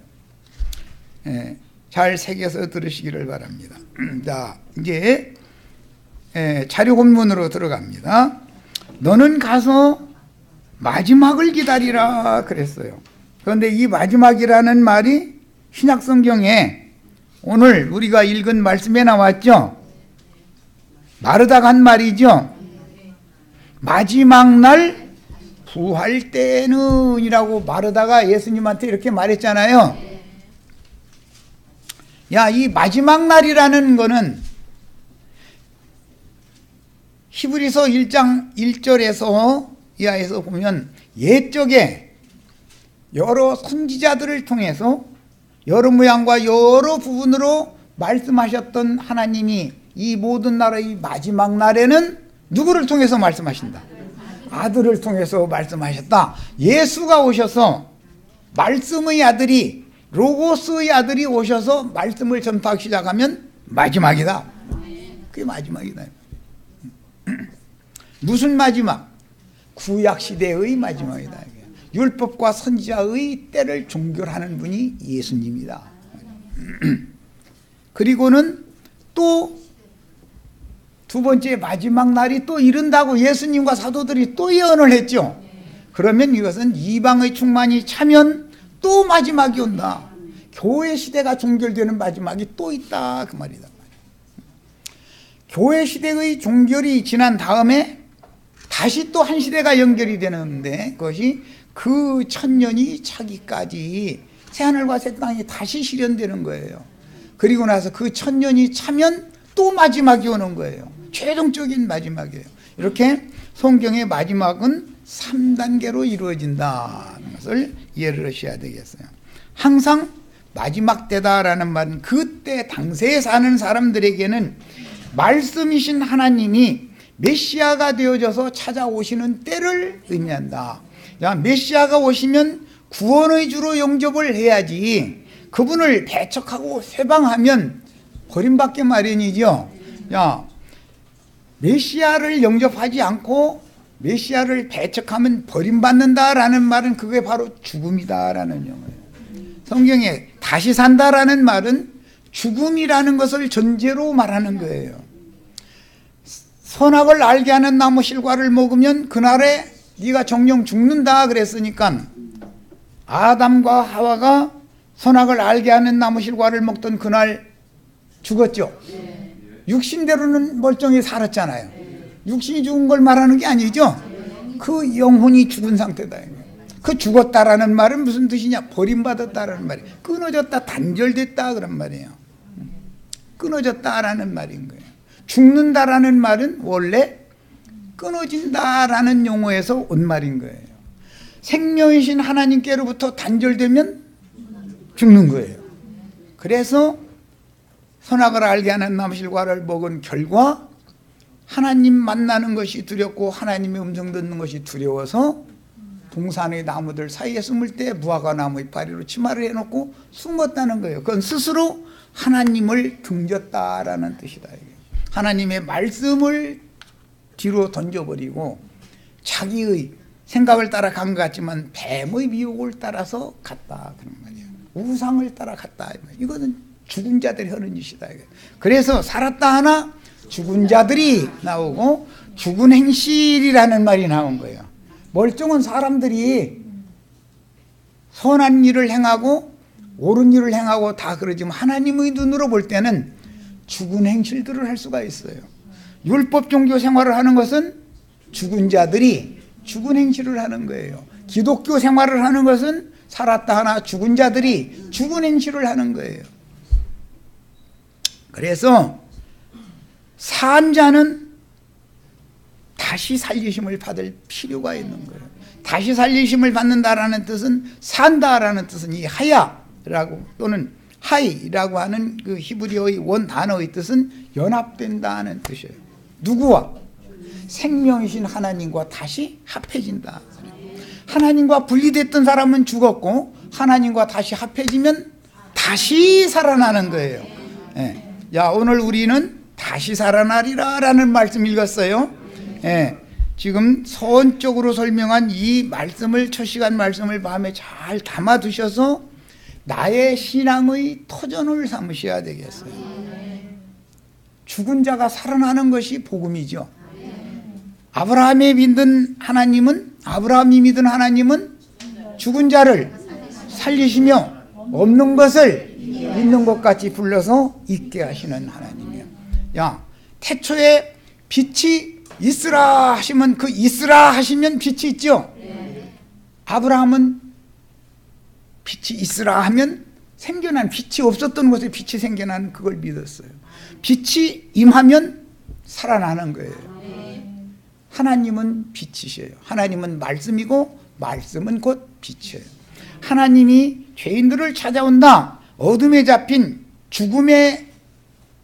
S1: 예, 잘 새겨서 들으시기를 바랍니다. 자, 이제 자료 본문으로 들어갑니다. 너는 가서 마지막을 기다리라 그랬어요. 그런데 이 마지막이라는 말이 신약성경에 오늘 우리가 읽은 말씀에 나왔죠. 마르다가 한 말이죠. 마지막 날 부활 때는 이라고 마르다가 예수님한테 이렇게 말했잖아요. 야, 이 마지막 날이라는 거는 히브리서 1장 1절에서 이하에서 보면 옛적에 여러 선지자들을 통해서 여러 모양과 여러 부분으로 말씀하셨던 하나님이 이 모든 나라의 마지막 날에는 누구를 통해서 말씀하신다? 아들을 통해서 말씀하셨다. 예수가 오셔서 말씀의 아들이, 로고스의 아들이 오셔서 말씀을 전파하기 시작하면 마지막이다. 그게 마지막이다. 무슨 마지막? 구약시대의 마지막이다. 율법과 선지자의 때를 종결하는 분이 예수님이다. 그리고는 또 두 번째 마지막 날이 또 이른다고 예수님과 사도들이 또 예언을 했죠. 그러면 이것은 이방의 충만이 차면 또 마지막이 온다. 교회 시대가 종결되는 마지막이 또 있다, 그 말이다. 교회 시대의 종결이 지난 다음에 다시 또 한 시대가 연결이 되는데 그것이 그 천년이 차기까지 새하늘과 새 땅이 다시 실현되는 거예요. 그리고 나서 그 천년이 차면 또 마지막이 오는 거예요. 최종적인 마지막이에요. 이렇게 성경의 마지막은 3단계로 이루어진다는 것을 이해를 하셔야 되겠어요. 항상 마지막 때다라는 말은 그때 당시에 사는 사람들에게는 말씀이신 하나님이 메시아가 되어져서 찾아오시는 때를 의미한다. 야, 메시아가 오시면 구원의 주로 영접을 해야지 그분을 배척하고 회방하면 버림받게 마련이죠. 야, 메시아를 영접하지 않고 메시아를 배척하면 버림받는다라는 말은 그게 바로 죽음이다라는 영어예요. 성경에 다시 산다라는 말은 죽음이라는 것을 전제로 말하는 거예요. 선악을 알게 하는 나무 실과를 먹으면 그날에 네가 정령 죽는다 그랬으니까 아담과 하와가 선악을 알게 하는 나무 실과를 먹던 그날 죽었죠. 육신대로는 멀쩡히 살았잖아요. 육신이 죽은 걸 말하는 게 아니죠. 그 영혼이 죽은 상태다. 그 죽었다라는 말은 무슨 뜻이냐? 버림받았다라는 말이에요. 끊어졌다, 단절됐다 그런 말이에요. 끊어졌다라는 말인 거예요. 죽는다라는 말은 원래 끊어진다라는 용어에서 온 말인 거예요. 생명이신 하나님께로부터 단절되면 죽는 거예요. 그래서 선악을 알게 하는 나무실과를 먹은 결과 하나님 만나는 것이 두렵고 하나님의 음성 듣는 것이 두려워서 동산의 나무들 사이에 숨을 때 무화과 나무 이파리로 치마를 해놓고 숨었다는 거예요. 그건 스스로 하나님을 등졌다라는 뜻이다. 하나님의 말씀을 뒤로 던져버리고 자기의 생각을 따라 간 것 같지만 뱀의 미혹을 따라서 갔다 그런 말이에요. 우상을 따라 갔다. 이거는 죽은 자들이 하는 짓이다. 그래서 살았다 하나 죽은 자들이 나오고 죽은 행실이라는 말이 나온 거예요. 멀쩡한 사람들이 선한 일을 행하고 옳은 일을 행하고 다 그러지만 하나님의 눈으로 볼 때는 죽은 행실들을 할 수가 있어요. 율법 종교 생활을 하는 것은 죽은 자들이 죽은 행실을 하는 거예요. 기독교 생활을 하는 것은 살았다 하나 죽은 자들이 죽은 행실을 하는 거예요. 그래서 산 자는 다시 살리심을 받을 필요가 있는 거예요. 다시 살리심을 받는다라는 뜻은 산다라는 뜻은 이 하야라고 또는 하이라고 하는 그 히브리어의 원 단어의 뜻은 연합된다는 뜻이에요. 누구와? 생명이신 하나님과 다시 합해진다. 하나님과 분리됐던 사람은 죽었고 하나님과 다시 합해지면 다시 살아나는 거예요. 예. 야, 오늘 우리는 다시 살아나리라 라는 말씀 읽었어요. 예. 지금 서론적으로 설명한 이 말씀을, 첫 시간 말씀을 마음에 잘 담아 두셔서 나의 신앙의 터전을 삼으셔야 되겠어요. 죽은 자가 살아나는 것이 복음이죠. 아브라함이 믿는 하나님은, 죽은 자를 살리시며 없는 것을 있는 것 같이 불러서 있게 하시는 하나님이에요. 야, 태초에 빛이 있으라 하시면, 그 있으라 하시면 빛이 있죠. 아브라함은 빛이 있으라 하면 생겨난, 빛이 없었던 곳에 빛이 생겨난 그걸 믿었어요. 빛이 임하면 살아나는 거예요. 하나님은 빛이셔요. 하나님은 말씀이고 말씀은 곧 빛이에요. 하나님이 죄인들을 찾아온다. 어둠에 잡힌 죽음의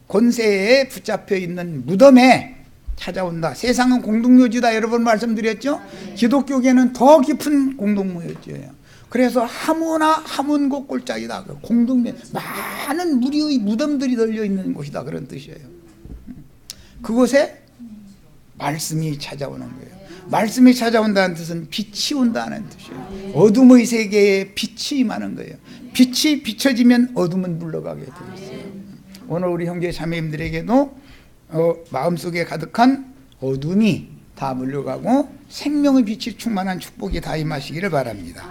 S1: 권세에 붙잡혀 있는 무덤에 찾아온다. 세상은 공동묘지다 여러 번 말씀드렸죠. 기독교계는 더 깊은 공동묘지예요. 그래서 하문고 꼴짝이다. 공동묘지, 많은 무리의 무덤들이 널려있는 곳이다, 그런 뜻이에요. 그곳에 말씀이 찾아오는 거예요. 말씀이 찾아온다는 뜻은 빛이 온다는 뜻이에요. 어둠의 세계에 빛이 임하는 거예요. 빛이 비춰지면 어둠은 물러가게 되어 있어요. 오늘 우리 형제 자매님들에게도 마음속에 가득한 어둠이 다 물러가고 생명의 빛이 충만한 축복이 다 임하시기를 바랍니다.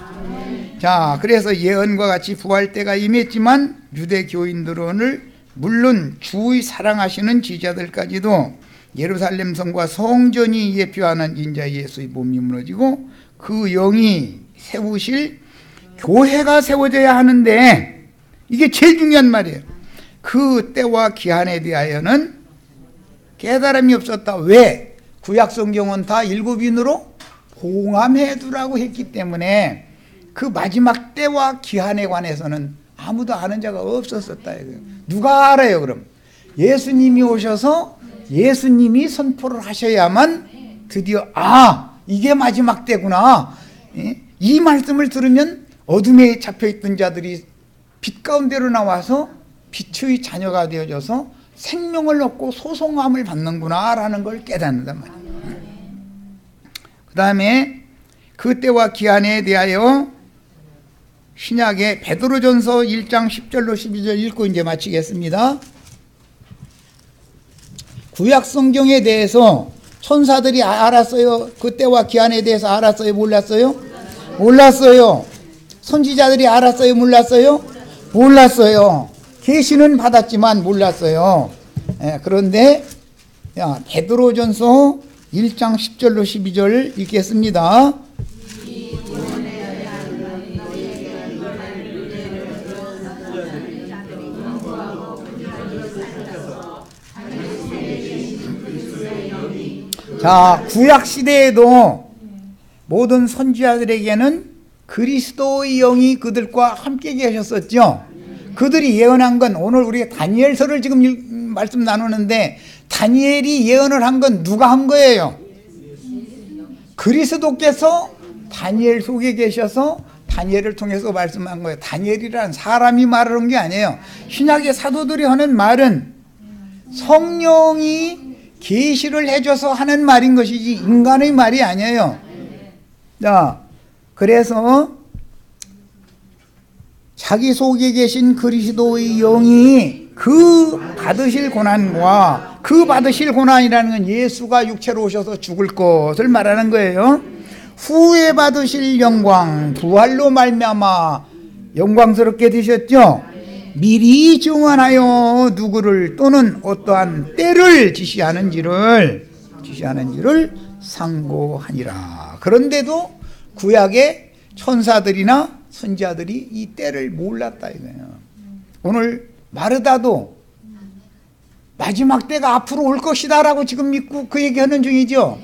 S1: 자, 그래서 예언과 같이 부활 때가 임했지만 유대 교인들은 물론 주의 사랑하시는 지자들까지도 예루살렘 성과 성전이 예표하는 인자 예수의 몸이 무너지고 그 영이 세우실 교회가 세워져야 하는데, 이게 제일 중요한 말이에요. 그 때와 기한에 대하여는 깨달음이 없었다. 왜? 구약 성경은 다 일곱인으로 봉함해 두라고 했기 때문에 그 마지막 때와 기한에 관해서는 아무도 아는 자가 없었었다. 누가 알아요? 그럼 예수님이 오셔서 예수님이 선포를 하셔야만 드디어 이게 마지막 때구나. 이 말씀을 들으면 어둠에 잡혀있던 자들이 빛 가운데로 나와서 빛의 자녀가 되어져서 생명을 얻고 소송함을 받는구나 라는 걸 깨닫는단 말이에요. 그 다음에 그 때와 기한에 대하여 신약의 베드로전서 1장 10절로 12절 읽고 이제 마치겠습니다. 구약 성경에 대해서 천사들이 알았어요? 그 때와 기한에 대해서 알았어요? 몰랐어요? 몰랐어요. 선지자들이 알았어요? 몰랐어요? 몰랐어요. 계시는 받았지만 몰랐어요. 그런데 베드로전서 1장 10절로 12절 읽겠습니다. 자, 구약 시대에도 모든 선지자들에게는 그리스도의 영이 그들과 함께 계셨었죠. 그들이 예언한 건, 오늘 우리가 다니엘서를 지금 말씀 나누는데 다니엘이 예언을 한 건 누가 한 거예요? 그리스도께서 다니엘 속에 계셔서 다니엘을 통해서 말씀한 거예요. 다니엘이란 사람이 말하는 게 아니에요. 신약의 사도들이 하는 말은 성령이 계시를 해줘서 하는 말인 것이지 인간의 말이 아니에요. 자, 그래서 자기 속에 계신 그리스도의 영이 그 받으실 고난과, 그 받으실 고난이라는 건 예수가 육체로 오셔서 죽을 것을 말하는 거예요. 후에 받으실 영광, 부활로 말미암아 영광스럽게 되셨죠. 미리 증언하여 누구를 또는 어떠한 때를 지시하는지를 상고하니라. 그런데도 구약의 천사들이나 선지자들이 이 때를 몰랐다 이거예요. 오늘 마르다도 마지막 때가 앞으로 올 것이다 라고 지금 믿고 그 얘기하는 중이죠.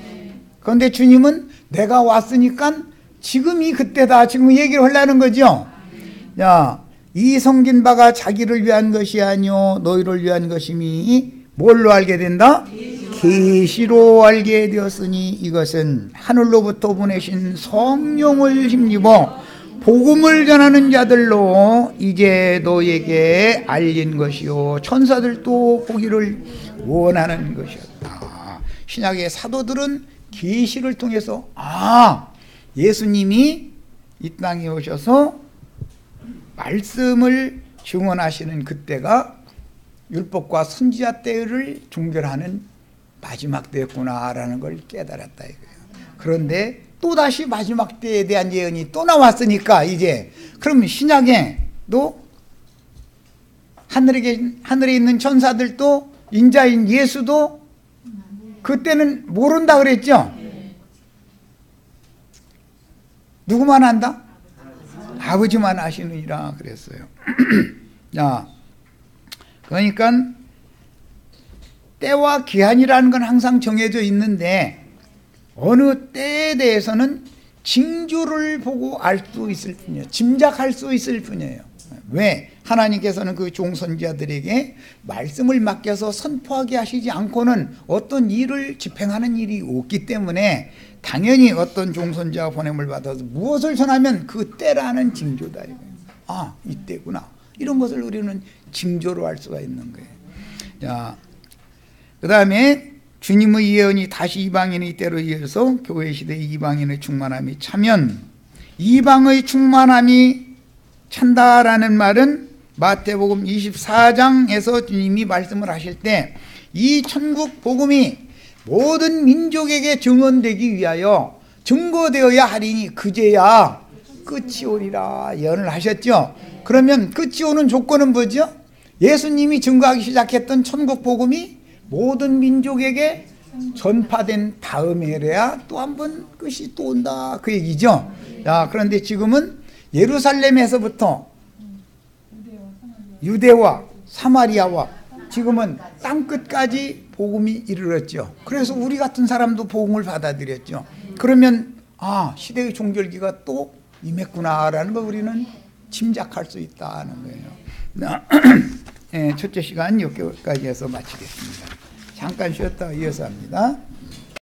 S1: 그런데 주님은 내가 왔으니까 지금이 그때다, 지금 얘기를 하려는 거죠. 자, 이 섬긴 바가 자기를 위한 것이 아니요 너희를 위한 것이니 뭘로 알게 된다? 계시로 알게 되었으니 이것은 하늘로부터 보내신 성령을 힘입어 복음을 전하는 자들로 이제 너에게 알린 것이요 천사들도 보기를 원하는 것이었다. 신약의 사도들은 계시를 통해서 예수님이 이 땅에 오셔서 말씀을 증언하시는 그때가 율법과 선지자 때를 종결하는 마지막 때였구나라는 걸 깨달았다 이거예요. 그런데 또다시 마지막 때에 대한 예언이 또 나왔으니까 이제 그럼 신약에도 하늘에 있는 천사들도 인자인 예수도 그때는 모른다 그랬죠? 누구만 안다? 아버지만 아시느니라 그랬어요. 자, 그러니까 때와 기한이라는 건 항상 정해져 있는데 어느 때에 대해서는 징조를 보고 알 수 있을 뿐이에요. 짐작할 수 있을 뿐이에요. 왜? 하나님께서는 그 종선지자들에게 말씀을 맡겨서 선포하게 하시지 않고는 어떤 일을 집행하는 일이 없기 때문에 당연히 어떤 종선지자가 보냄을 받아서 무엇을 전하면 그 때라는 징조다. 이때구나. 이런 것을 우리는 징조로 알 수가 있는 거예요. 자, 그 다음에 주님의 예언이 다시 이방인의 때로 이어서 교회 시대의 이방인의 충만함이 차면, 이방의 충만함이 찬다라는 말은 마태복음 24장에서 주님이 말씀을 하실 때 이 천국 복음이 모든 민족에게 증언되기 위하여 증거되어야 하리니 그제야 끝이 오리라 예언을 하셨죠. 그러면 끝이 오는 조건은 뭐죠? 예수님이 증거하기 시작했던 천국 복음이 모든 민족에게 전파된 다음에야 또 한 번 끝이 또 온다 그 얘기죠. 자, 그런데 지금은 예루살렘에서부터 유대와 사마리아와 지금은 땅끝까지 복음이 이르렀죠. 그래서 우리 같은 사람도 복음을 받아들였죠. 그러면 시대의 종결기가 또 임했구나라는 걸 우리는 짐작할 수 있다는 거예요. 네, 첫째 시간 여기까지 해서 마치겠습니다. 잠깐 쉬었다 이어서 합니다.